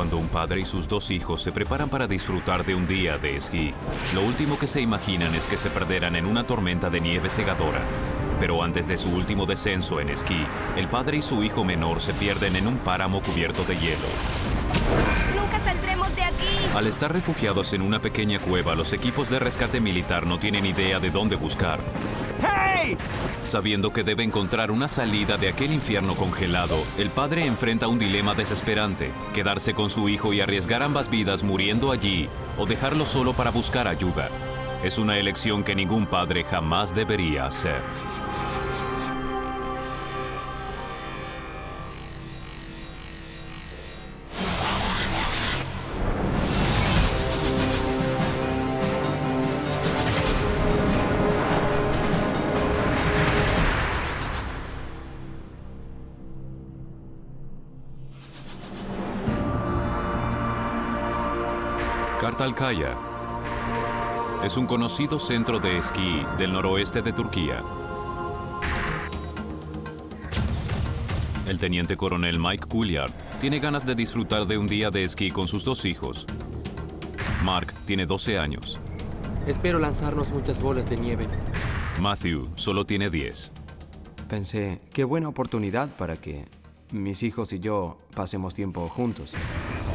Cuando un padre y sus dos hijos se preparan para disfrutar de un día de esquí, lo último que se imaginan es que se perderán en una tormenta de nieve cegadora. Pero antes de su último descenso en esquí, el padre y su hijo menor se pierden en un páramo cubierto de hielo. ¡Nunca saldremos de aquí! Al estar refugiados en una pequeña cueva, los equipos de rescate militar no tienen idea de dónde buscar. ¡Hey! Sabiendo que debe encontrar una salida de aquel infierno congelado, el padre enfrenta un dilema desesperante: quedarse con su hijo y arriesgar ambas vidas muriendo allí, o dejarlo solo para buscar ayuda. Es una elección que ningún padre jamás debería hacer. Kartalkaya es un conocido centro de esquí del noroeste de Turquía. El teniente coronel Mike Couillard tiene ganas de disfrutar de un día de esquí con sus dos hijos. Mark tiene 12 años. Espero lanzarnos muchas bolas de nieve. Matthew solo tiene 10. Pensé, qué buena oportunidad para que mis hijos y yo pasemos tiempo juntos.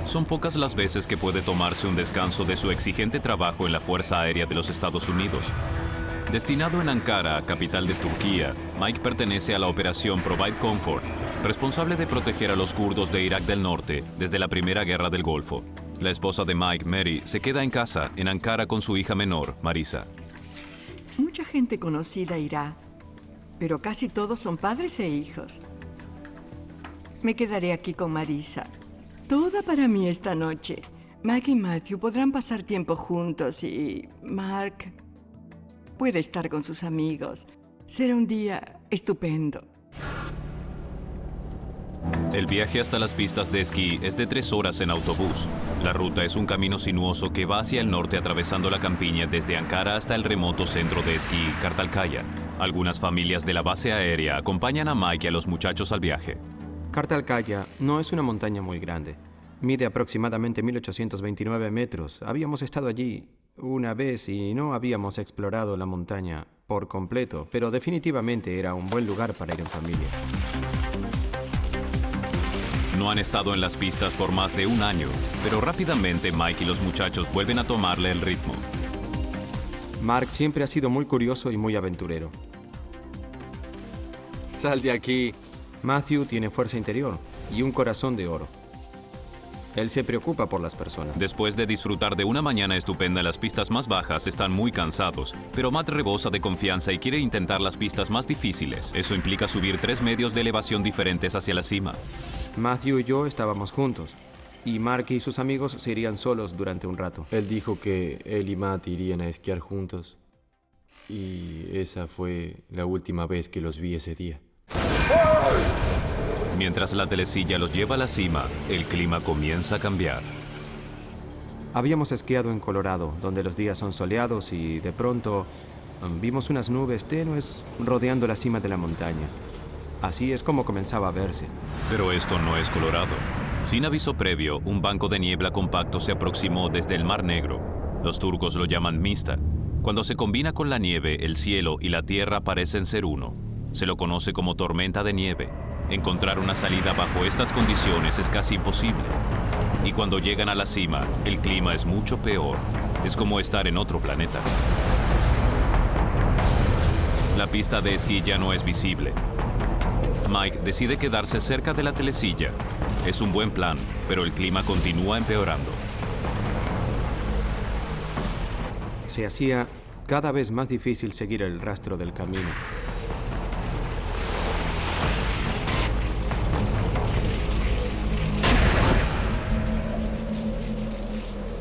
Son pocas las veces que puede tomarse un descanso de su exigente trabajo en la Fuerza Aérea de los Estados Unidos. Destinado en Ankara, capital de Turquía, Mike pertenece a la operación Provide Comfort, responsable de proteger a los kurdos de Irak del Norte desde la Primera Guerra del Golfo. La esposa de Mike, Mary, se queda en casa, en Ankara, con su hija menor, Marisa. Mucha gente conocida irá, pero casi todos son padres e hijos. Me quedaré aquí con Marisa. Toda para mí esta noche. Mike y Matthew podrán pasar tiempo juntos y Mark puede estar con sus amigos. Será un día estupendo. El viaje hasta las pistas de esquí es de 3 horas en autobús. La ruta es un camino sinuoso que va hacia el norte atravesando la campiña desde Ankara hasta el remoto centro de esquí Kartalkaya. Algunas familias de la base aérea acompañan a Mike y a los muchachos al viaje. Kartalkaya no es una montaña muy grande. Mide aproximadamente 1829 metros. Habíamos estado allí una vez y no habíamos explorado la montaña por completo, pero definitivamente era un buen lugar para ir en familia. No han estado en las pistas por más de un año, pero rápidamente Mike y los muchachos vuelven a tomarle el ritmo. Mark siempre ha sido muy curioso y muy aventurero. Sal de aquí. Matthew tiene fuerza interior y un corazón de oro. Él se preocupa por las personas. Después de disfrutar de una mañana estupenda en las pistas más bajas, están muy cansados, pero Matt rebosa de confianza y quiere intentar las pistas más difíciles. Eso implica subir 3 medios de elevación diferentes hacia la cima. Matthew y yo estábamos juntos, y Mark y sus amigos se irían solos durante un rato. Él dijo que él y Matt irían a esquiar juntos, y esa fue la última vez que los vi ese día. Mientras la telecilla los lleva a la cima, el clima comienza a cambiar. Habíamos esquiado en Colorado, donde los días son soleados, y de pronto vimos unas nubes tenues rodeando la cima de la montaña. Así es como comenzaba a verse. Pero esto no es Colorado. Sin aviso previo, un banco de niebla compacto se aproximó desde el Mar Negro. Los turcos lo llaman Mista. Cuando se combina con la nieve, el cielo y la tierra parecen ser uno. Se lo conoce como tormenta de nieve. Encontrar una salida bajo estas condiciones es casi imposible. Y cuando llegan a la cima, el clima es mucho peor. Es como estar en otro planeta. La pista de esquí ya no es visible. Mike decide quedarse cerca de la telecilla. Es un buen plan, pero el clima continúa empeorando. Se hacía cada vez más difícil seguir el rastro del camino.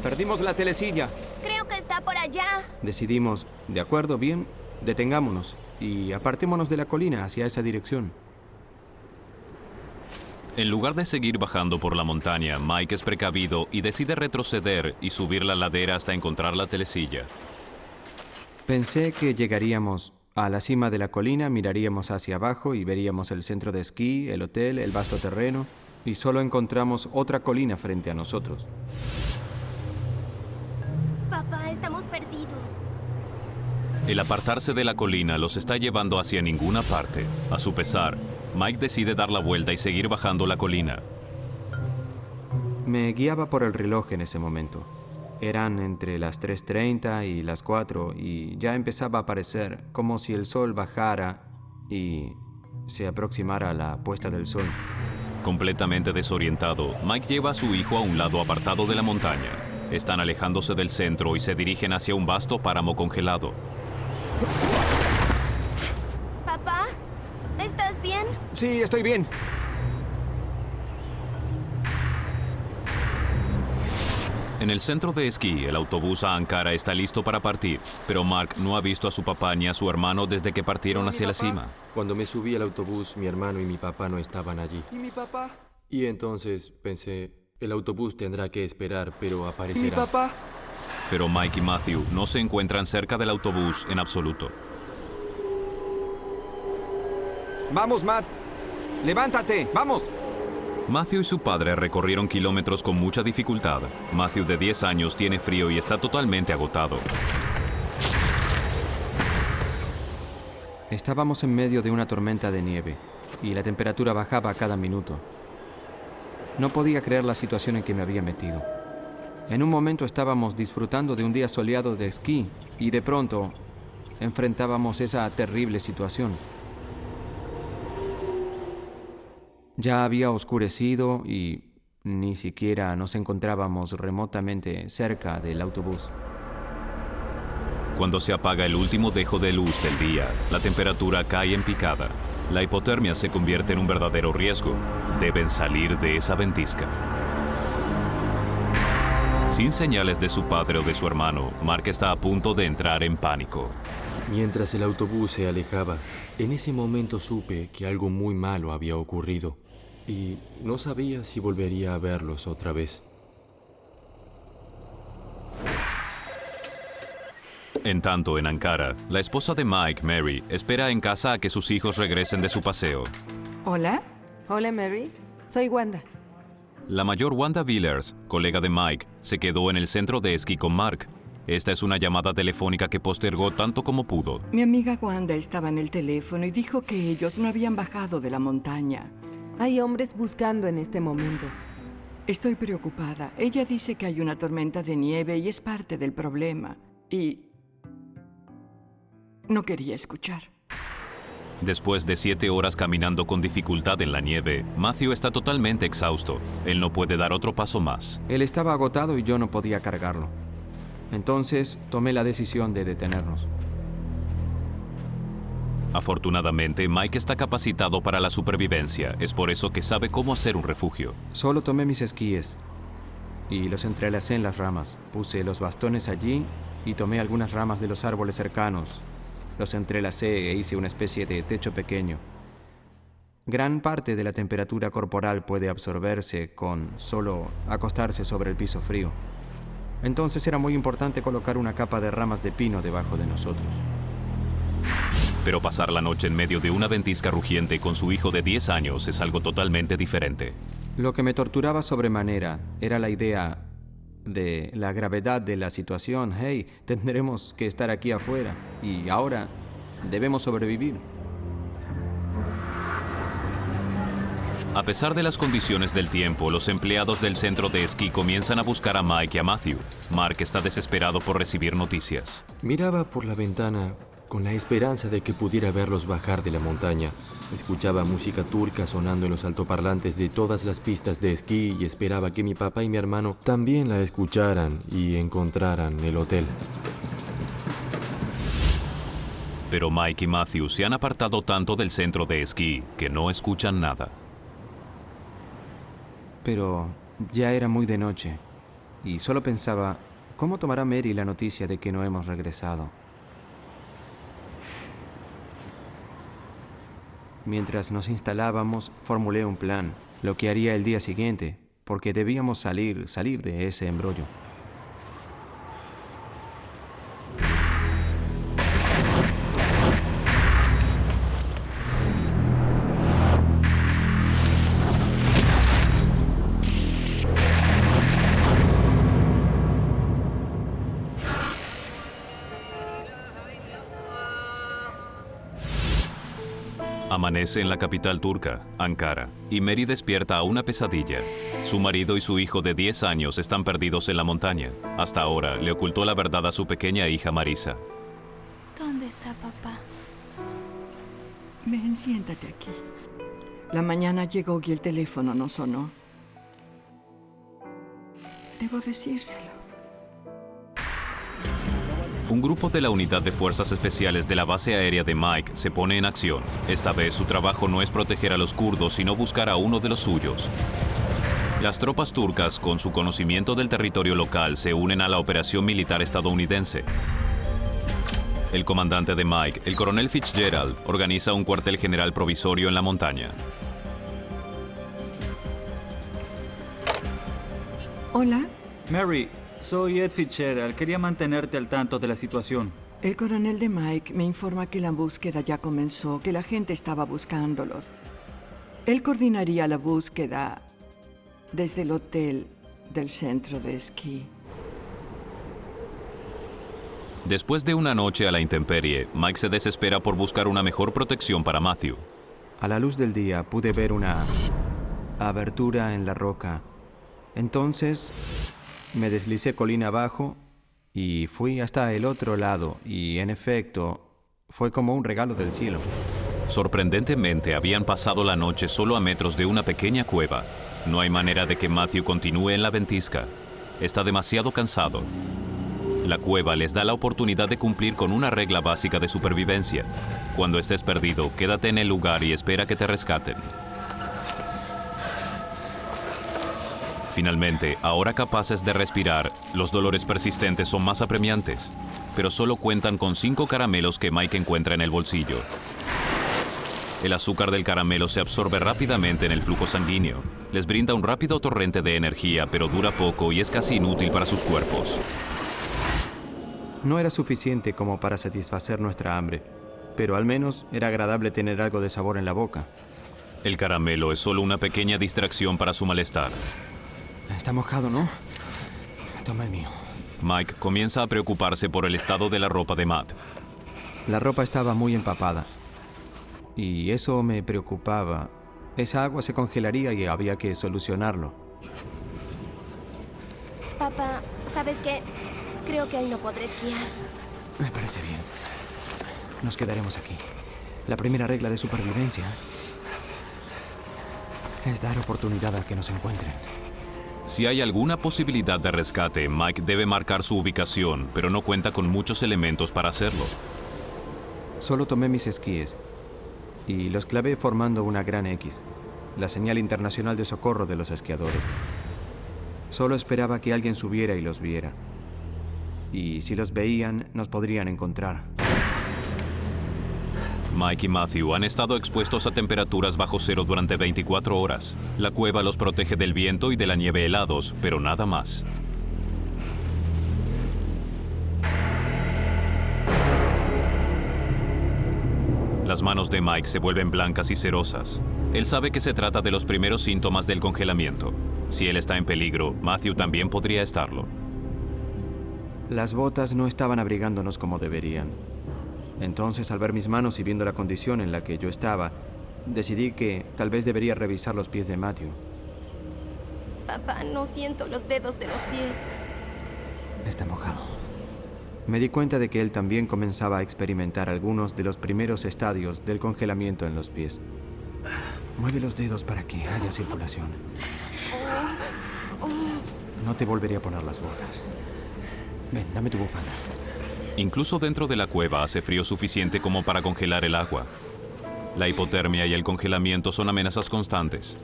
Perdimos la telecilla. Creo que está por allá. Decidimos, de acuerdo, bien, detengámonos y apartémonos de la colina hacia esa dirección. En lugar de seguir bajando por la montaña, Mike es precavido y decide retroceder y subir la ladera hasta encontrar la telecilla. Pensé que llegaríamos a la cima de la colina, miraríamos hacia abajo y veríamos el centro de esquí, el hotel, el vasto terreno y solo encontramos otra colina frente a nosotros. Papá, estamos perdidos. El apartarse de la colina los está llevando hacia ninguna parte. A su pesar, Mike decide dar la vuelta y seguir bajando la colina. Me guiaba por el reloj en ese momento. Eran entre las 3:30 y las 4 y ya empezaba a parecer como si el sol bajara y se aproximara a la puesta del sol. Completamente desorientado, Mike lleva a su hijo a un lado apartado de la montaña. Están alejándose del centro y se dirigen hacia un vasto páramo congelado. Papá, ¿estás bien? Sí, estoy bien. En el centro de esquí, el autobús a Ankara está listo para partir, pero Mark no ha visto a su papá ni a su hermano desde que partieron hacia la cima. Cuando me subí al autobús, mi hermano y mi papá no estaban allí. ¿Y mi papá? Y entonces pensé, el autobús tendrá que esperar, pero ¿Y mi aparecerá. papá? Pero Mike y Matthew no se encuentran cerca del autobús en absoluto. Vamos, Matt. Levántate, vamos. Matthew y su padre recorrieron kilómetros con mucha dificultad. Matthew, de 10 años, tiene frío y está totalmente agotado. Estábamos en medio de una tormenta de nieve y la temperatura bajaba a cada minuto. No podía creer la situación en que me había metido. En un momento estábamos disfrutando de un día soleado de esquí y de pronto enfrentábamos esa terrible situación. Ya había oscurecido y ni siquiera nos encontrábamos remotamente cerca del autobús. Cuando se apaga el último dejo de luz del día, la temperatura cae en picada. La hipotermia se convierte en un verdadero riesgo. Deben salir de esa ventisca. Sin señales de su padre o de su hermano, Mark está a punto de entrar en pánico. Mientras el autobús se alejaba, en ese momento supe que algo muy malo había ocurrido y no sabía si volvería a verlos otra vez. En tanto, en Ankara, la esposa de Mike, Mary, espera en casa a que sus hijos regresen de su paseo. ¿Hola? Hola, Mary. Soy Wanda. La mayor, Wanda Villers, colega de Mike, se quedó en el centro de esquí con Mark. Esta es una llamada telefónica que postergó tanto como pudo. Mi amiga Wanda estaba en el teléfono y dijo que ellos no habían bajado de la montaña. Hay hombres buscando en este momento. Estoy preocupada. Ella dice que hay una tormenta de nieve y es parte del problema. Y no quería escuchar. Después de 7 horas caminando con dificultad en la nieve, Matthew está totalmente exhausto. Él no puede dar otro paso más. Él estaba agotado y yo no podía cargarlo. Entonces tomé la decisión de detenernos. Afortunadamente, Mike está capacitado para la supervivencia. Es por eso que sabe cómo hacer un refugio. Solo tomé mis esquíes y los entrelacé en las ramas. Puse los bastones allí y tomé algunas ramas de los árboles cercanos. Los entrelacé e hice una especie de techo pequeño. Gran parte de la temperatura corporal puede absorberse con solo acostarse sobre el piso frío. Entonces era muy importante colocar una capa de ramas de pino debajo de nosotros. Pero pasar la noche en medio de una ventisca rugiente con su hijo de 10 años es algo totalmente diferente. Lo que me torturaba sobremanera era la idea de la gravedad de la situación. Hey, tendremos que estar aquí afuera y ahora debemos sobrevivir. A pesar de las condiciones del tiempo, los empleados del centro de esquí comienzan a buscar a Mike y a Matthew. Mark está desesperado por recibir noticias. Miraba por la ventana con la esperanza de que pudiera verlos bajar de la montaña. Escuchaba música turca sonando en los altoparlantes de todas las pistas de esquí y esperaba que mi papá y mi hermano también la escucharan y encontraran el hotel. Pero Mike y Matthew se han apartado tanto del centro de esquí que no escuchan nada. Pero ya era muy de noche y solo pensaba, ¿cómo tomará Mary la noticia de que no hemos regresado? Mientras nos instalábamos, formulé un plan, lo que haría el día siguiente, porque debíamos salir de ese embrollo. Amanece en la capital turca, Ankara, y Mary despierta a una pesadilla. Su marido y su hijo de 10 años están perdidos en la montaña. Hasta ahora le ocultó la verdad a su pequeña hija Marisa. ¿Dónde está papá? Ven, siéntate aquí. La mañana llegó y el teléfono no sonó. Debo decírselo. Un grupo de la Unidad de Fuerzas Especiales de la base aérea de Mike se pone en acción. Esta vez su trabajo no es proteger a los kurdos, sino buscar a uno de los suyos. Las tropas turcas, con su conocimiento del territorio local, se unen a la operación militar estadounidense. El comandante de Mike, el coronel Fitzgerald, organiza un cuartel general provisorio en la montaña. Hola, Mary, soy Ed Fitzgerald. Quería mantenerte al tanto de la situación. el coronel de Mike me informa que la búsqueda ya comenzó, que la gente estaba buscándolos. Él coordinaría la búsqueda desde el hotel del centro de esquí. Después de una noche a la intemperie, Mike se desespera por buscar una mejor protección para Matthew. A la luz del día pude ver una abertura en la roca. Entonces me deslicé colina abajo y fui hasta el otro lado y, en efecto, fue como un regalo del cielo. Sorprendentemente, habían pasado la noche solo a metros de una pequeña cueva. No hay manera de que Matthew continúe en la ventisca. Está demasiado cansado. La cueva les da la oportunidad de cumplir con una regla básica de supervivencia. Cuando estés perdido, quédate en el lugar y espera que te rescaten. Finalmente, ahora capaces de respirar, los dolores persistentes son más apremiantes, pero solo cuentan con 5 caramelos que Mike encuentra en el bolsillo. El azúcar del caramelo se absorbe rápidamente en el flujo sanguíneo. Les brinda un rápido torrente de energía, pero dura poco y es casi inútil para sus cuerpos. No era suficiente como para satisfacer nuestra hambre, pero al menos era agradable tener algo de sabor en la boca. El caramelo es solo una pequeña distracción para su malestar. Está mojado, ¿no? Toma el mío. Mike comienza a preocuparse por el estado de la ropa de Matt. La ropa estaba muy empapada. Y eso me preocupaba. Esa agua se congelaría y había que solucionarlo. Papá, ¿sabes qué? Creo que hoy no podré esquiar. Me parece bien. Nos quedaremos aquí. La primera regla de supervivencia es dar oportunidad a que nos encuentren. Si hay alguna posibilidad de rescate, Mike debe marcar su ubicación, pero no cuenta con muchos elementos para hacerlo. Solo tomé mis esquíes y los clavé formando una gran X, la señal internacional de socorro de los esquiadores. Solo esperaba que alguien subiera y los viera. Y si los veían, nos podrían encontrar. Mike y Matthew han estado expuestos a temperaturas bajo cero durante 24 horas. La cueva los protege del viento y de la nieve helados, pero nada más. Las manos de Mike se vuelven blancas y cerosas. Él sabe que se trata de los primeros síntomas del congelamiento. Si él está en peligro, Matthew también podría estarlo. Las botas no estaban abrigándonos como deberían. Entonces, al ver mis manos y viendo la condición en la que yo estaba, decidí que tal vez debería revisar los pies de Matthew. Papá, no siento los dedos de los pies. Está mojado. Me di cuenta de que él también comenzaba a experimentar algunos de los primeros estadios del congelamiento en los pies. Mueve los dedos para que haya circulación. No te volveré a poner las botas. Ven, dame tu bufanda. Incluso dentro de la cueva hace frío suficiente como para congelar el agua. La hipotermia y el congelamiento son amenazas constantes.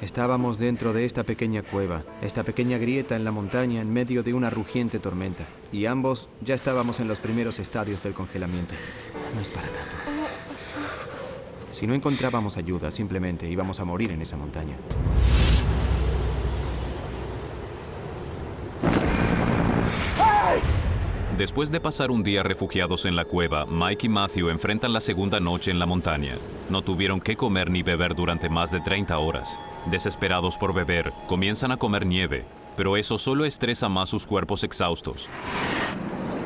Estábamos dentro de esta pequeña cueva, esta pequeña grieta en la montaña en medio de una rugiente tormenta. Y ambos ya estábamos en los primeros estadios del congelamiento. No es para tanto. Si no encontrábamos ayuda, simplemente íbamos a morir en esa montaña. Después de pasar un día refugiados en la cueva, Mike y Matthew enfrentan la segunda noche en la montaña. No tuvieron qué comer ni beber durante más de 30 horas. Desesperados por beber, comienzan a comer nieve, pero eso solo estresa más sus cuerpos exhaustos.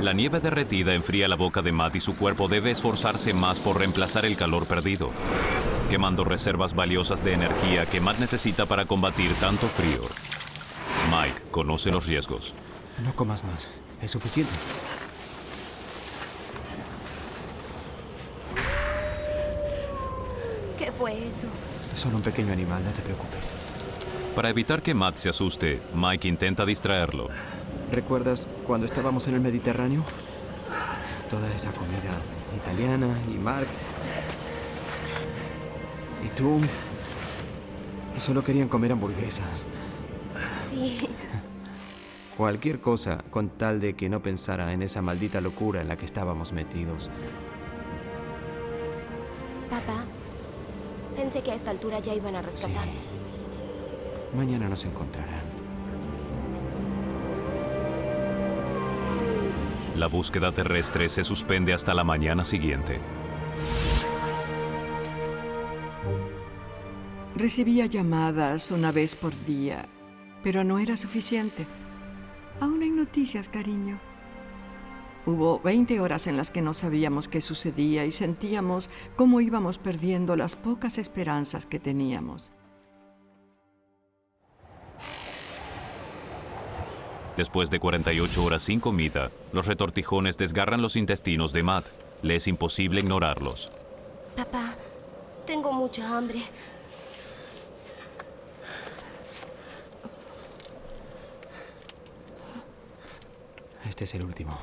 La nieve derretida enfría la boca de Matt y su cuerpo debe esforzarse más por reemplazar el calor perdido, quemando reservas valiosas de energía que Matt necesita para combatir tanto frío. Mike conoce los riesgos. No comas más. Es suficiente. ¿Qué fue eso? Es solo un pequeño animal, no te preocupes. Para evitar que Matt se asuste, Mike intenta distraerlo. ¿Recuerdas cuando estábamos en el Mediterráneo? Toda esa comida italiana y Mark. Y tú. Solo querían comer hamburguesas. Sí. Cualquier cosa con tal de que no pensara en esa maldita locura en la que estábamos metidos. Papá, pensé que a esta altura ya iban a rescatarnos. Sí. Mañana nos encontrarán. La búsqueda terrestre se suspende hasta la mañana siguiente. Recibía llamadas una vez por día, pero no era suficiente. Aún hay noticias, cariño. Hubo 20 horas en las que no sabíamos qué sucedía y sentíamos cómo íbamos perdiendo las pocas esperanzas que teníamos. Después de 48 horas sin comida, los retortijones desgarran los intestinos de Matt. Le es imposible ignorarlos. Papá, tengo mucha hambre. Este es el último.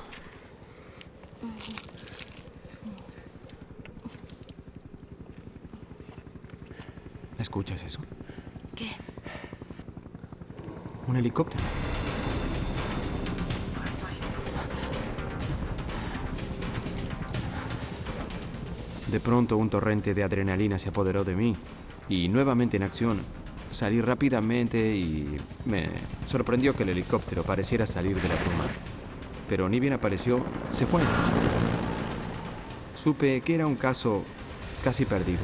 ¿Escuchas eso? ¿Qué? Un helicóptero. De pronto un torrente de adrenalina se apoderó de mí y nuevamente en acción salí rápidamente y me sorprendió que el helicóptero pareciera salir de la bruma. Pero ni bien apareció, se fue. Supe que era un caso casi perdido.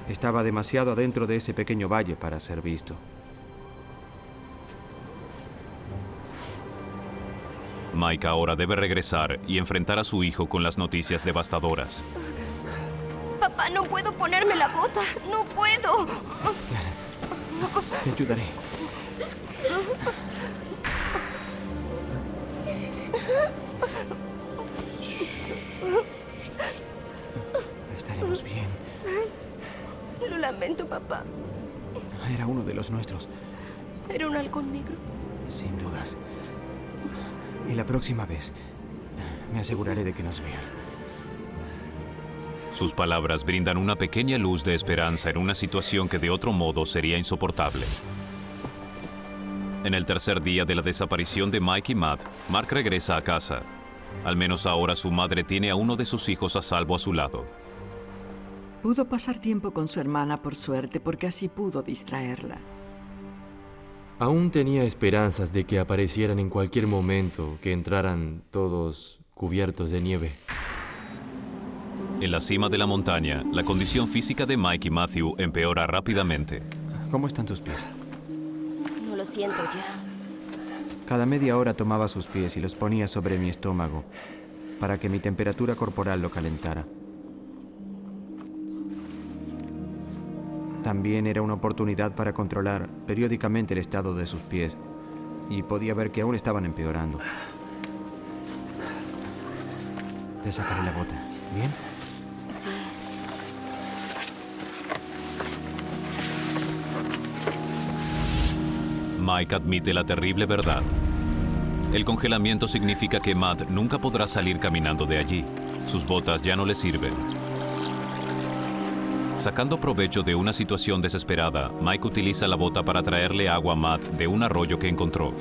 Estaba demasiado adentro de ese pequeño valle para ser visto. Mike ahora debe regresar y enfrentar a su hijo con las noticias devastadoras. Papá, no puedo ponerme la bota. No puedo. Te ayudaré. Estaremos bien. Lo lamento, papá. Era uno de los nuestros. Era un halcón negro. Sin dudas. Y la próxima vez me aseguraré de que nos vean. Sus palabras brindan una pequeña luz de esperanza en una situación que de otro modo sería insoportable. En el tercer día de la desaparición de Mike y Matt, Mark regresa a casa. Al menos ahora su madre tiene a uno de sus hijos a salvo a su lado. Pudo pasar tiempo con su hermana por suerte, porque así pudo distraerla. Aún tenía esperanzas de que aparecieran en cualquier momento, que entraran todos cubiertos de nieve. En la cima de la montaña, la condición física de Mike y Matthew empeora rápidamente. ¿Cómo están tus pies? No lo siento ya. Cada media hora tomaba sus pies y los ponía sobre mi estómago para que mi temperatura corporal lo calentara. También era una oportunidad para controlar periódicamente el estado de sus pies y podía ver que aún estaban empeorando. Te sacaré la bota, ¿bien? Sí. Mike admite la terrible verdad. El congelamiento significa que Matt nunca podrá salir caminando de allí. Sus botas ya no le sirven. Sacando provecho de una situación desesperada, Mike utiliza la bota para traerle agua a Matt de un arroyo que encontró.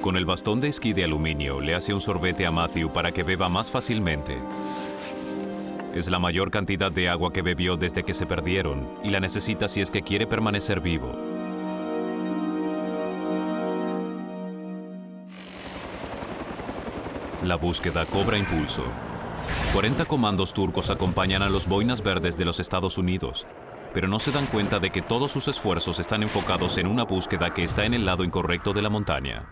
Con el bastón de esquí de aluminio, le hace un sorbete a Matthew para que beba más fácilmente. Es la mayor cantidad de agua que bebió desde que se perdieron y la necesita si es que quiere permanecer vivo. La búsqueda cobra impulso. 40 comandos turcos acompañan a los boinas verdes de los Estados Unidos. pero no se dan cuenta de que todos sus esfuerzos están enfocados en una búsqueda que está en el lado incorrecto de la montaña.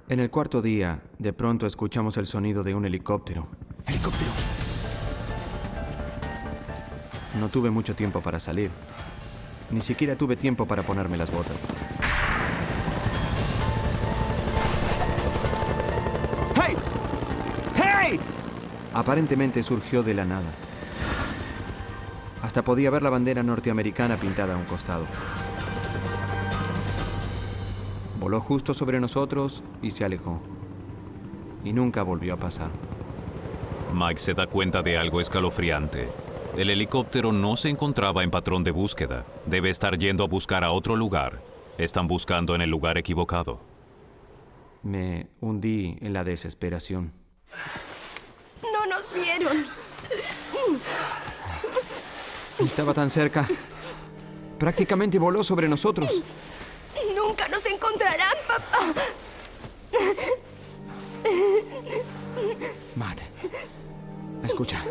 En el cuarto día, de pronto escuchamos el sonido de un helicóptero. ¡Helicóptero! No tuve mucho tiempo para salir. Ni siquiera tuve tiempo para ponerme las botas. ¡Hey! ¡Hey! Aparentemente surgió de la nada. Hasta podía ver la bandera norteamericana pintada a un costado. Voló justo sobre nosotros y se alejó. Y nunca volvió a pasar. Mike se da cuenta de algo escalofriante. El helicóptero no se encontraba en patrón de búsqueda. Debe estar yendo a buscar a otro lugar. Están buscando en el lugar equivocado. Me hundí en la desesperación. No nos vieron. Estaba tan cerca. Prácticamente voló sobre nosotros. Nunca nos encontrarán, papá. Matt, escucha.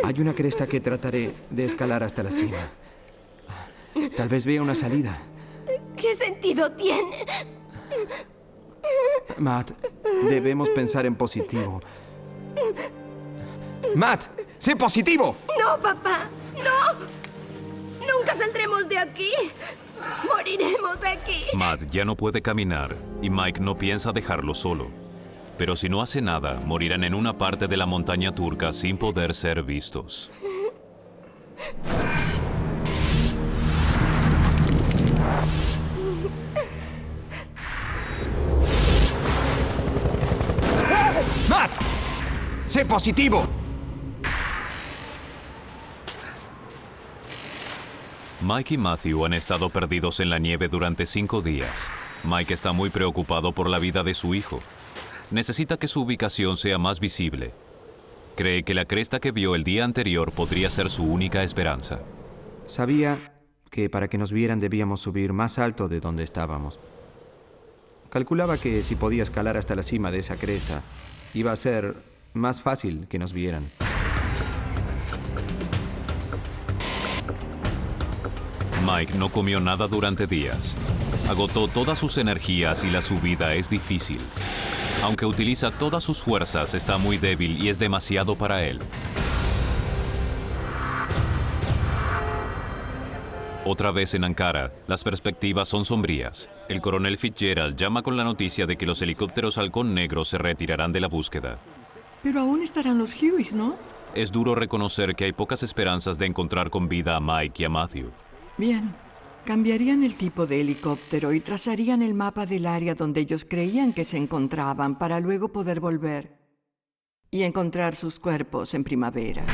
Hay una cresta que trataré de escalar hasta la cima. Tal vez vea una salida. ¿Qué sentido tiene? Matt, debemos pensar en positivo. Matt, sé positivo. No, papá, no. Nunca saldremos de aquí. Moriremos aquí. Matt ya no puede caminar y Mike no piensa dejarlo solo. Pero si no hace nada, morirán en una parte de la montaña turca sin poder ser vistos. ¡Matt! ¡Sé positivo! Mike y Matthew han estado perdidos en la nieve durante 5 días. Mike está muy preocupado por la vida de su hijo. Necesita que su ubicación sea más visible. Cree que la cresta que vio el día anterior podría ser su única esperanza. Sabía que para que nos vieran debíamos subir más alto de donde estábamos. Calculaba que si podía escalar hasta la cima de esa cresta, iba a ser más fácil que nos vieran. Mike no comió nada durante días. Agotó todas sus energías y la subida es difícil. Aunque utiliza todas sus fuerzas, está muy débil y es demasiado para él. Otra vez en Ankara, las perspectivas son sombrías. El coronel Fitzgerald llama con la noticia de que los helicópteros Halcón Negro se retirarán de la búsqueda. Pero aún estarán los Hueys, ¿no? Es duro reconocer que hay pocas esperanzas de encontrar con vida a Mike y a Matthew. Bien. Cambiarían el tipo de helicóptero y trazarían el mapa del área donde ellos creían que se encontraban para luego poder volver y encontrar sus cuerpos en primavera.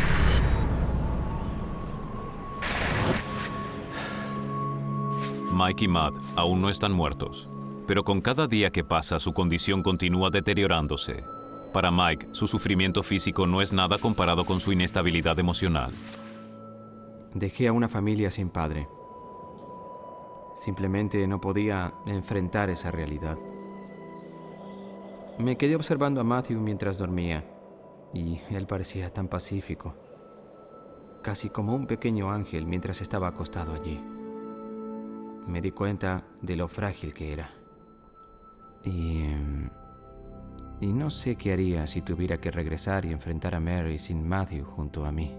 Mike y Matt aún no están muertos, pero con cada día que pasa su condición continúa deteriorándose. Para Mike, su sufrimiento físico no es nada comparado con su inestabilidad emocional. Dejé a una familia sin padre. Simplemente no podía enfrentar esa realidad. Me quedé observando a Matthew mientras dormía y él parecía tan pacífico, casi como un pequeño ángel mientras estaba acostado allí. Me di cuenta de lo frágil que era. Y no sé qué haría si tuviera que regresar y enfrentar a Mary sin Matthew junto a mí.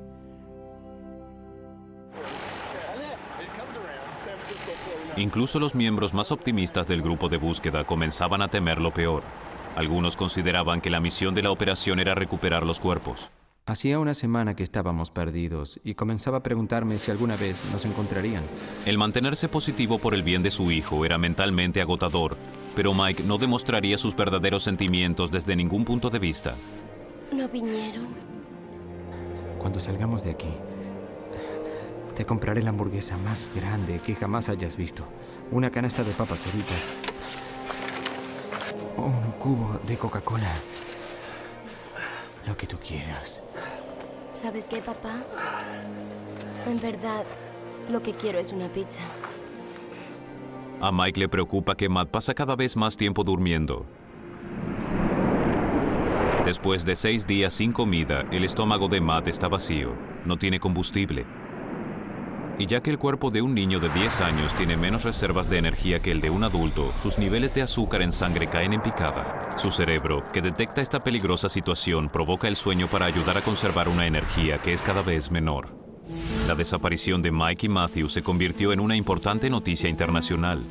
Incluso los miembros más optimistas del grupo de búsqueda comenzaban a temer lo peor. Algunos consideraban que la misión de la operación era recuperar los cuerpos. Hacía una semana que estábamos perdidos y comenzaba a preguntarme si alguna vez nos encontrarían. El mantenerse positivo por el bien de su hijo era mentalmente agotador, pero Mike no demostraría sus verdaderos sentimientos desde ningún punto de vista. ¿No vinieron? Cuando salgamos de aquí, te compraré la hamburguesa más grande que jamás hayas visto. Una canasta de papas fritas. Un cubo de Coca-Cola. Lo que tú quieras. ¿Sabes qué, papá? En verdad, lo que quiero es una pizza. A Mike le preocupa que Matt pasa cada vez más tiempo durmiendo. Después de 6 días sin comida, el estómago de Matt está vacío. No tiene combustible. Y ya que el cuerpo de un niño de 10 años tiene menos reservas de energía que el de un adulto, sus niveles de azúcar en sangre caen en picada. Su cerebro, que detecta esta peligrosa situación, provoca el sueño para ayudar a conservar una energía que es cada vez menor. La desaparición de Mike y Matthew se convirtió en una importante noticia internacional.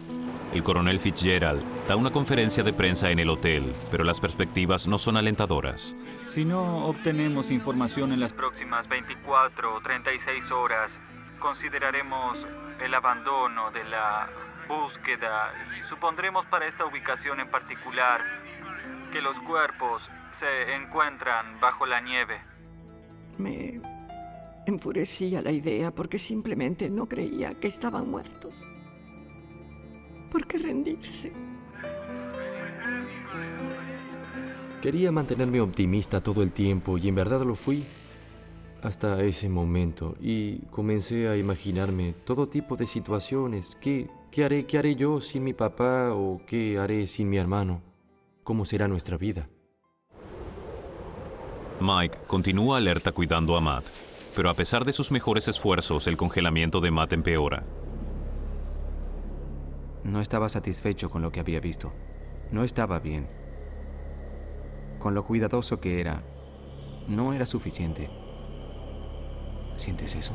El coronel Fitzgerald da una conferencia de prensa en el hotel, pero las perspectivas no son alentadoras. Si no obtenemos información en las próximas 24 o 36 horas, consideraremos el abandono de la búsqueda y supondremos para esta ubicación en particular que los cuerpos se encuentran bajo la nieve. Me enfurecía la idea porque simplemente no creía que estaban muertos. ¿Por qué rendirse? Quería mantenerme optimista todo el tiempo y en verdad lo fui. Hasta ese momento, y comencé a imaginarme todo tipo de situaciones. ¿Qué haré yo sin mi papá o qué haré sin mi hermano? ¿Cómo será nuestra vida? Mike continúa alerta cuidando a Matt, pero a pesar de sus mejores esfuerzos, el congelamiento de Matt empeora. No estaba satisfecho con lo que había visto. No estaba bien. Con lo cuidadoso que era, no era suficiente. ¿Sientes eso?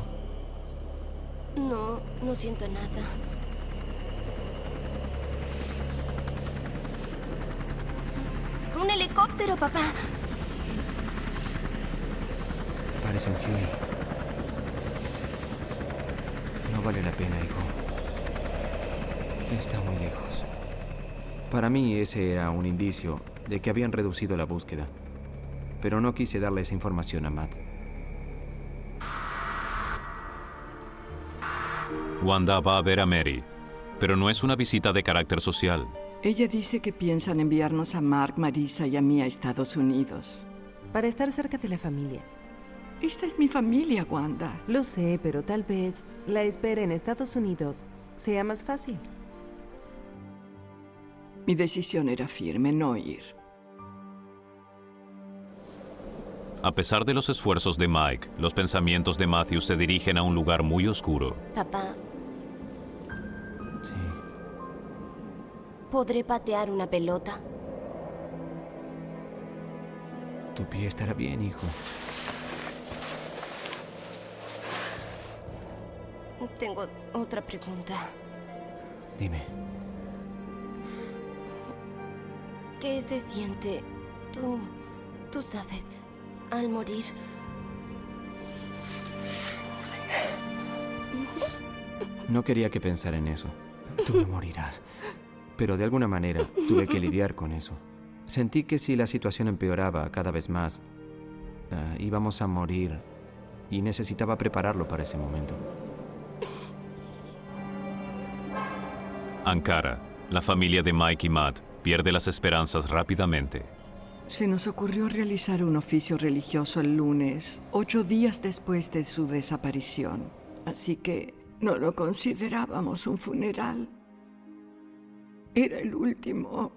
No, no siento nada. ¡Un helicóptero, papá! Parece un Huey. No vale la pena, hijo. Está muy lejos. Para mí ese era un indicio de que habían reducido la búsqueda. Pero no quise darle esa información a Matt. Wanda va a ver a Mary, pero no es una visita de carácter social. Ella dice que piensan enviarnos a Mark, Marisa y a mí a Estados Unidos. Para estar cerca de la familia. Esta es mi familia, Wanda. Lo sé, pero tal vez la espera en Estados Unidos sea más fácil. Mi decisión era firme, no ir. A pesar de los esfuerzos de Mike, los pensamientos de Matthew se dirigen a un lugar muy oscuro. Papá, Sí. ¿podré patear una pelota? Tu pie estará bien, hijo. Tengo otra pregunta. Dime. ¿Qué se siente? Tú sabes, al morir. No quería que pensara en eso. Tú no morirás. Pero de alguna manera tuve que lidiar con eso. Sentí que si la situación empeoraba cada vez más, íbamos a morir y necesitaba prepararlo para ese momento. Ankara, la familia de Mike y Matt, pierde las esperanzas rápidamente. Se nos ocurrió realizar un oficio religioso el lunes, 8 días después de su desaparición. Así que no lo considerábamos un funeral. Era el último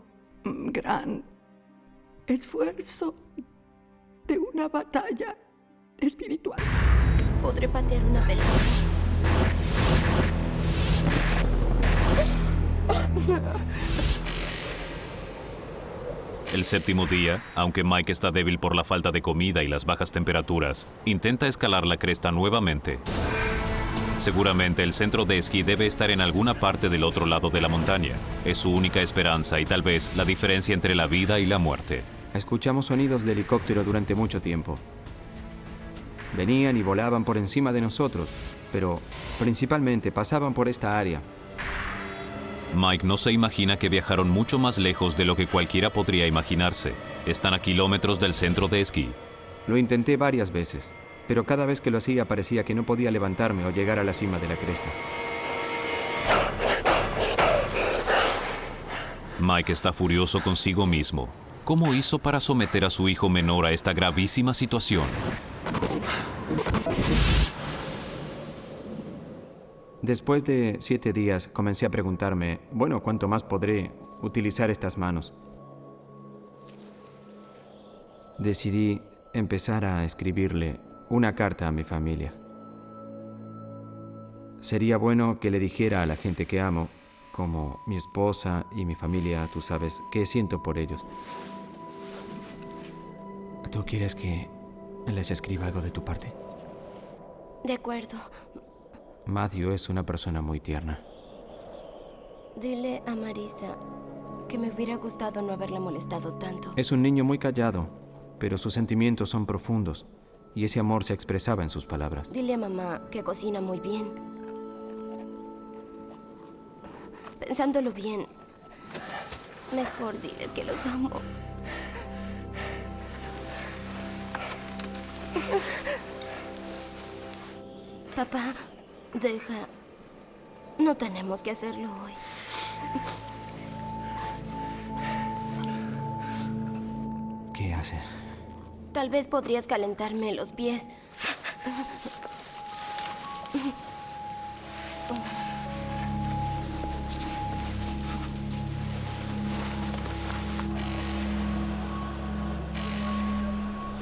gran esfuerzo de una batalla espiritual. ¿Podré patear una pelota? El séptimo día, aunque Mike está débil por la falta de comida y las bajas temperaturas, intenta escalar la cresta nuevamente. Seguramente el centro de esquí debe estar en alguna parte del otro lado de la montaña. Es su única esperanza y tal vez la diferencia entre la vida y la muerte. Escuchamos sonidos de helicóptero durante mucho tiempo. Venían y volaban por encima de nosotros, pero principalmente pasaban por esta área. Mike no se imagina que viajaron mucho más lejos de lo que cualquiera podría imaginarse. Están a kilómetros del centro de esquí. Lo intenté varias veces, pero cada vez que lo hacía parecía que no podía levantarme o llegar a la cima de la cresta. Mike está furioso consigo mismo. ¿Cómo hizo para someter a su hijo menor a esta gravísima situación? Después de 7 días comencé a preguntarme, bueno, ¿cuánto más podré utilizar estas manos? Decidí empezar a escribirle una carta a mi familia. Sería bueno que le dijera a la gente que amo, como mi esposa y mi familia, tú sabes, que siento por ellos. ¿Tú quieres que les escriba algo de tu parte? De acuerdo. Matthew es una persona muy tierna. Dile a Marisa que me hubiera gustado no haberla molestado tanto. Es un niño muy callado, pero sus sentimientos son profundos y ese amor se expresaba en sus palabras. Dile a mamá que cocina muy bien. Pensándolo bien, mejor diles que los amo. Papá, deja. No tenemos que hacerlo hoy. ¿Qué haces? Tal vez podrías calentarme los pies.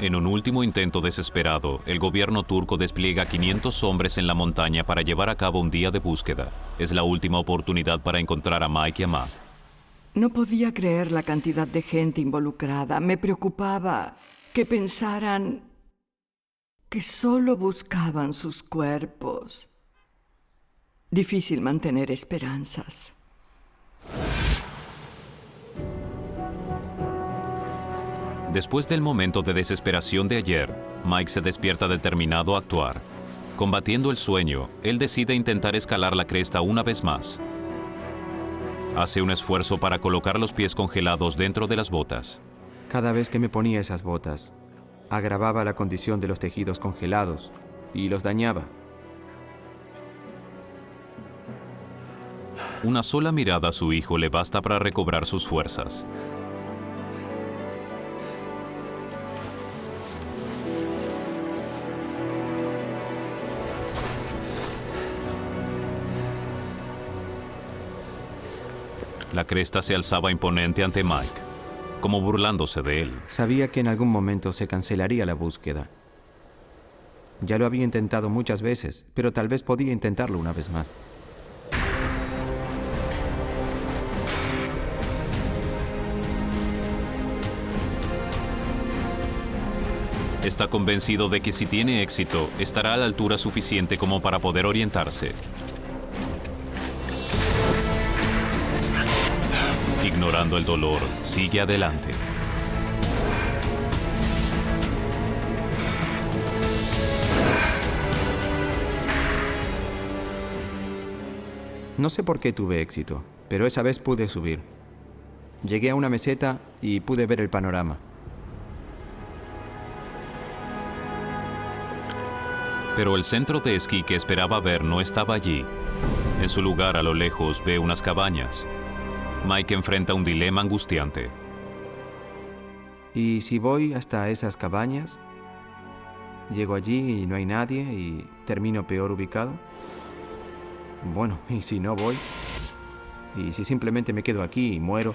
En un último intento desesperado, el gobierno turco despliega 500 hombres en la montaña para llevar a cabo un día de búsqueda. Es la última oportunidad para encontrar a Mike y a Matt. No podía creer la cantidad de gente involucrada. Me preocupaba que pensaran que solo buscaban sus cuerpos. Difícil mantener esperanzas. Después del momento de desesperación de ayer, Mike se despierta determinado a actuar. Combatiendo el sueño, él decide intentar escalar la cresta una vez más. Hace un esfuerzo para colocar los pies congelados dentro de las botas. Cada vez que me ponía esas botas, agravaba la condición de los tejidos congelados y los dañaba. Una sola mirada a su hijo le basta para recobrar sus fuerzas. La cresta se alzaba imponente ante Mike, como burlándose de él. Sabía que en algún momento se cancelaría la búsqueda. Ya lo había intentado muchas veces, pero tal vez podía intentarlo una vez más. Está convencido de que si tiene éxito, estará a la altura suficiente como para poder orientarse. Ignorando el dolor, sigue adelante. No sé por qué tuve éxito, pero esa vez pude subir. Llegué a una meseta y pude ver el panorama. Pero el centro de esquí que esperaba ver no estaba allí. En su lugar, a lo lejos, ve unas cabañas. Mike enfrenta un dilema angustiante. ¿Y si voy hasta esas cabañas? ¿Llego allí y no hay nadie y termino peor ubicado? Bueno, ¿y si no voy? ¿Y si simplemente me quedo aquí y muero?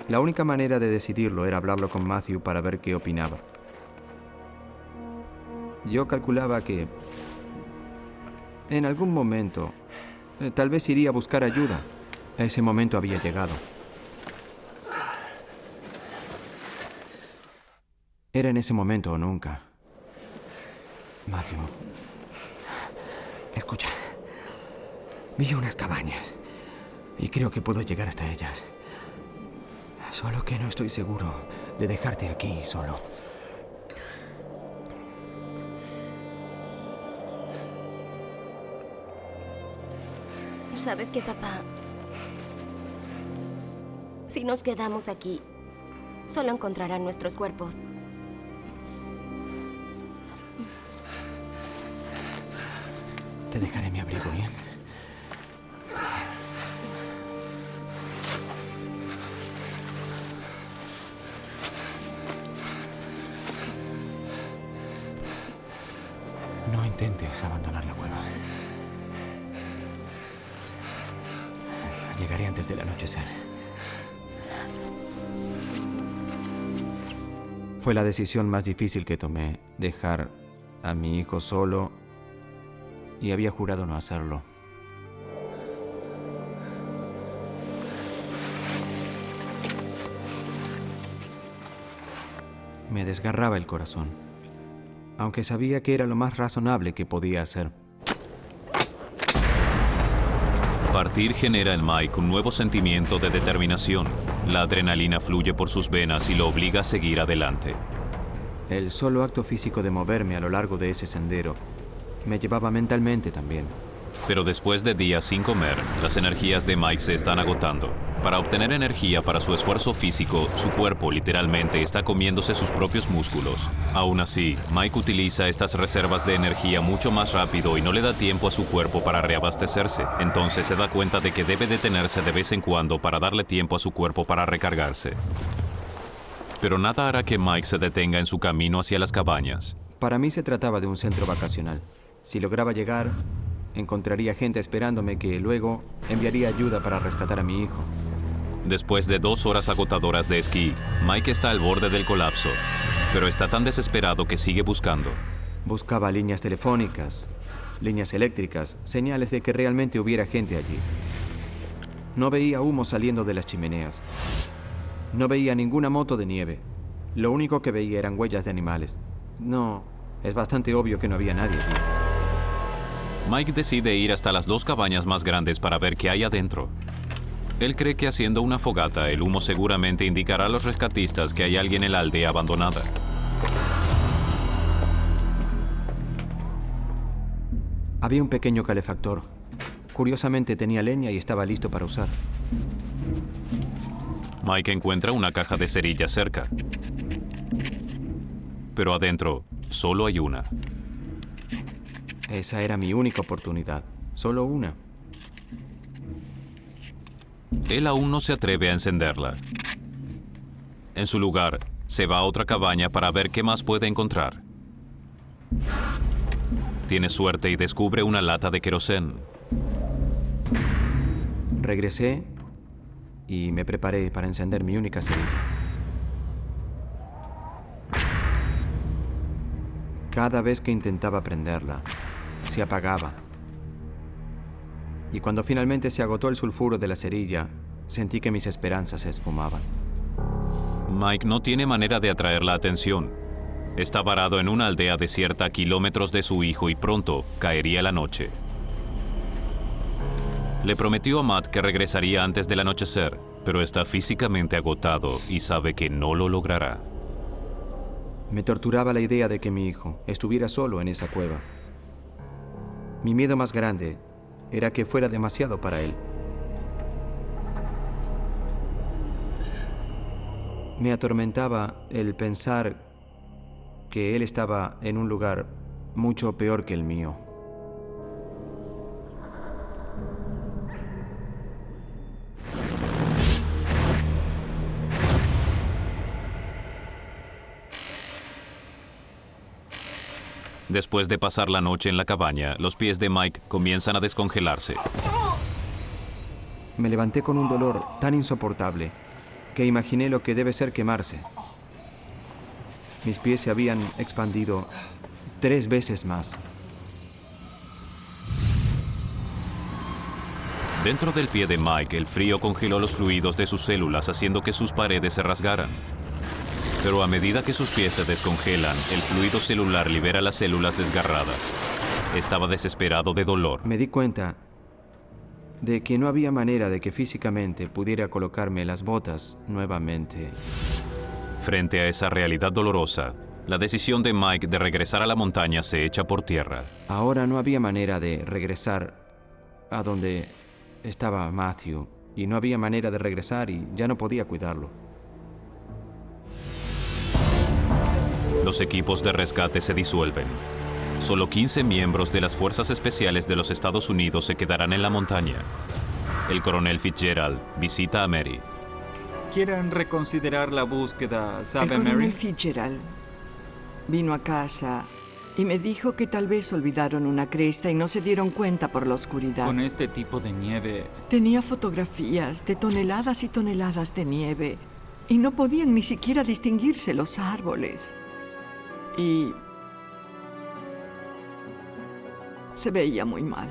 La única manera de decidirlo era hablarlo con Matthew para ver qué opinaba. Yo calculaba que en algún momento tal vez iría a buscar ayuda. Ese momento había llegado. Era en ese momento o nunca. Matthew, escucha. Vi unas cabañas y creo que puedo llegar hasta ellas. Solo que no estoy seguro de dejarte aquí solo. ¿Sabes qué, papá? Si nos quedamos aquí, solo encontrarán nuestros cuerpos. Te dejaré mi abrigo, ¿bien? No intentes abandonar la cueva. Llegaré antes del anochecer. Fue la decisión más difícil que tomé, dejar a mi hijo solo y había jurado no hacerlo. Me desgarraba el corazón, aunque sabía que era lo más razonable que podía hacer. Partir genera en Mike un nuevo sentimiento de determinación. La adrenalina fluye por sus venas y lo obliga a seguir adelante. El solo acto físico de moverme a lo largo de ese sendero me llevaba mentalmente también. Pero después de días sin comer, las energías de Mike se están agotando. Para obtener energía para su esfuerzo físico, su cuerpo literalmente está comiéndose sus propios músculos. Aún así, Mike utiliza estas reservas de energía mucho más rápido y no le da tiempo a su cuerpo para reabastecerse. Entonces se da cuenta de que debe detenerse de vez en cuando para darle tiempo a su cuerpo para recargarse. Pero nada hará que Mike se detenga en su camino hacia las cabañas. Para mí se trataba de un centro vacacional. Si lograba llegar, encontraría gente esperándome que luego enviaría ayuda para rescatar a mi hijo. Después de 2 horas agotadoras de esquí, Mike está al borde del colapso, pero está tan desesperado que sigue buscando. Buscaba líneas telefónicas, líneas eléctricas, señales de que realmente hubiera gente allí. No veía humo saliendo de las chimeneas. No veía ninguna moto de nieve. Lo único que veía eran huellas de animales. No, es bastante obvio que no había nadie allí. Mike decide ir hasta las 2 cabañas más grandes para ver qué hay adentro. Él cree que haciendo una fogata, el humo seguramente indicará a los rescatistas que hay alguien en la aldea abandonada. Había un pequeño calefactor. Curiosamente tenía leña y estaba listo para usar. Mike encuentra una caja de cerillas cerca. Pero adentro, solo hay una. Esa era mi única oportunidad. Solo una. Él aún no se atreve a encenderla. En su lugar, se va a otra cabaña para ver qué más puede encontrar. Tiene suerte y descubre una lata de querosén. Regresé y me preparé para encender mi única cerilla. Cada vez que intentaba prenderla, se apagaba. Y cuando finalmente se agotó el sulfuro de la cerilla, sentí que mis esperanzas se esfumaban. Mike no tiene manera de atraer la atención. Está varado en una aldea desierta a kilómetros de su hijo y pronto caería la noche. Le prometió a Matt que regresaría antes del anochecer, pero está físicamente agotado y sabe que no lo logrará. Me torturaba la idea de que mi hijo estuviera solo en esa cueva. Mi miedo más grande era que fuera demasiado para él. Me atormentaba el pensar que él estaba en un lugar mucho peor que el mío. Después de pasar la noche en la cabaña, los pies de Mike comienzan a descongelarse. Me levanté con un dolor tan insoportable que imaginé lo que debe ser quemarse. Mis pies se habían expandido 3 veces más. Dentro del pie de Mike, el frío congeló los fluidos de sus células, haciendo que sus paredes se rasgaran. Pero a medida que sus pies se descongelan, el fluido celular libera las células desgarradas. Estaba desesperado de dolor. Me di cuenta de que no había manera de que físicamente pudiera colocarme las botas nuevamente. Frente a esa realidad dolorosa, la decisión de Mike de regresar a la montaña se echa por tierra. Ahora no había manera de regresar a donde estaba Matthew, y no había manera de regresar y ya no podía cuidarlo. Los equipos de rescate se disuelven. Solo 15 miembros de las Fuerzas Especiales de los Estados Unidos se quedarán en la montaña. El coronel Fitzgerald visita a Mary. ¿Quieren reconsiderar la búsqueda, sabe El coronel Mary? Fitzgerald vino a casa y me dijo que tal vez olvidaron una cresta y no se dieron cuenta por la oscuridad. Con este tipo de nieve, Tenía fotografías de toneladas y toneladas de nieve y no podían ni siquiera distinguirse los árboles. Y se veía muy mal.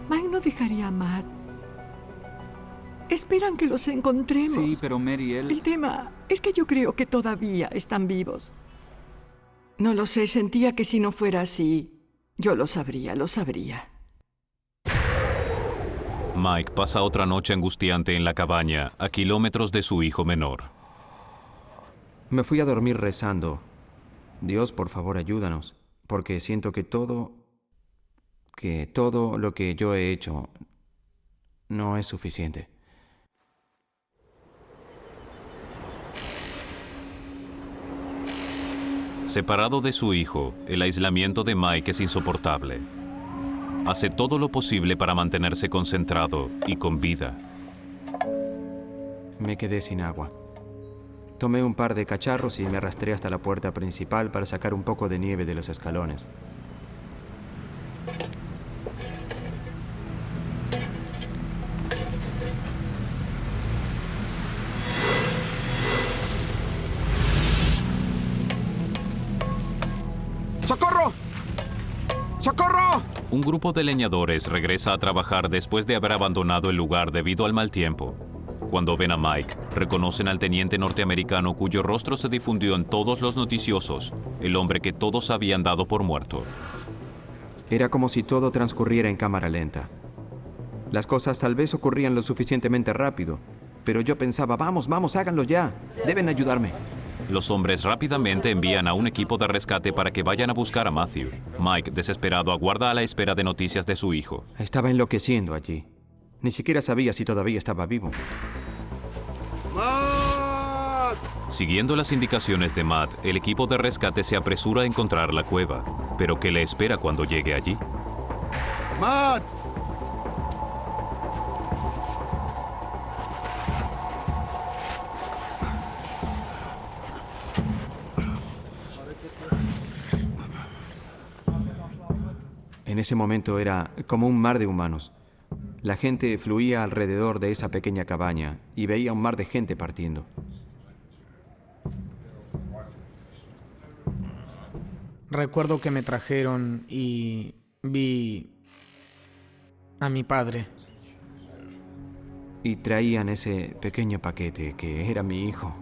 Mike no dejaría a Matt. Esperan que los encontremos. Sí, pero Mary, El tema es que yo creo que todavía están vivos. No lo sé, sentía que si no fuera así, yo lo sabría. Mike pasa otra noche angustiante en la cabaña, a kilómetros de su hijo menor. Me fui a dormir rezando. Dios, por favor, ayúdanos, porque siento que todo lo que yo he hecho no es suficiente. Separado de su hijo, el aislamiento de Mike es insoportable. Hace todo lo posible para mantenerse concentrado y con vida. Me quedé sin agua. Tomé un par de cacharros y me arrastré hasta la puerta principal para sacar un poco de nieve de los escalones. ¡Socorro! ¡Socorro! Un grupo de leñadores regresa a trabajar después de haber abandonado el lugar debido al mal tiempo. Cuando ven a Mike, reconocen al teniente norteamericano cuyo rostro se difundió en todos los noticiosos, el hombre que todos habían dado por muerto. Era como si todo transcurriera en cámara lenta. Las cosas tal vez ocurrían lo suficientemente rápido, pero yo pensaba, vamos, háganlo ya, deben ayudarme. Los hombres rápidamente envían a un equipo de rescate para que vayan a buscar a Matthew. Mike, desesperado, aguarda a la espera de noticias de su hijo. Estaba enloqueciendo allí. Ni siquiera sabía si todavía estaba vivo. ¡Matt! Siguiendo las indicaciones de Matt, el equipo de rescate se apresura a encontrar la cueva. ¿Pero qué le espera cuando llegue allí? ¡Matt! En ese momento era como un mar de humanos. La gente fluía alrededor de esa pequeña cabaña y veía un mar de gente partiendo. Recuerdo que me trajeron y vi a mi padre. Y traían ese pequeño paquete que era mi hijo.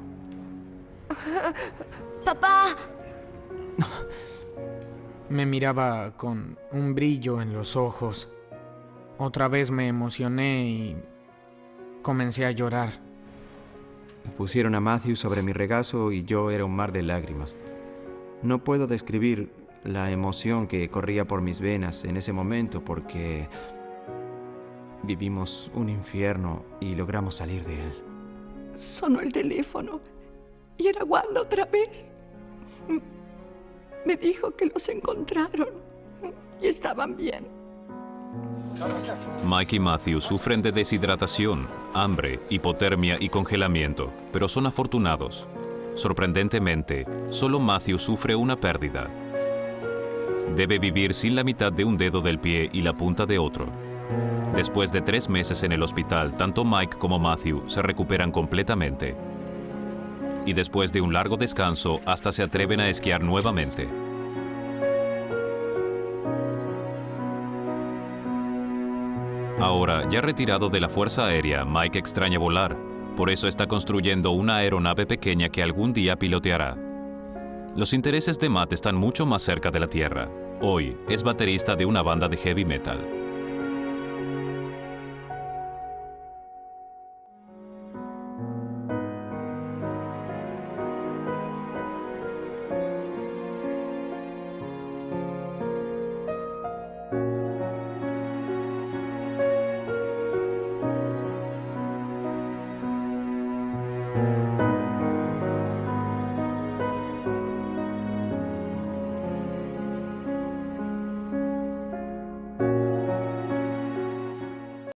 ¡Papá! Me miraba con un brillo en los ojos. Otra vez me emocioné y comencé a llorar. Pusieron a Matthew sobre mi regazo y yo era un mar de lágrimas. No puedo describir la emoción que corría por mis venas en ese momento porque vivimos un infierno y logramos salir de él. Sonó el teléfono y era Wanda otra vez. Me dijo que los encontraron y estaban bien. Mike y Matthew sufren de deshidratación, hambre, hipotermia y congelamiento, pero son afortunados. Sorprendentemente, solo Matthew sufre una pérdida. Debe vivir sin la mitad de un dedo del pie y la punta de otro. Después de 3 meses en el hospital, tanto Mike como Matthew se recuperan completamente. Y después de un largo descanso, hasta se atreven a esquiar nuevamente. Ahora, ya retirado de la Fuerza Aérea, Mike extraña volar. Por eso está construyendo una aeronave pequeña que algún día piloteará. Los intereses de Matt están mucho más cerca de la Tierra. Hoy es baterista de una banda de heavy metal.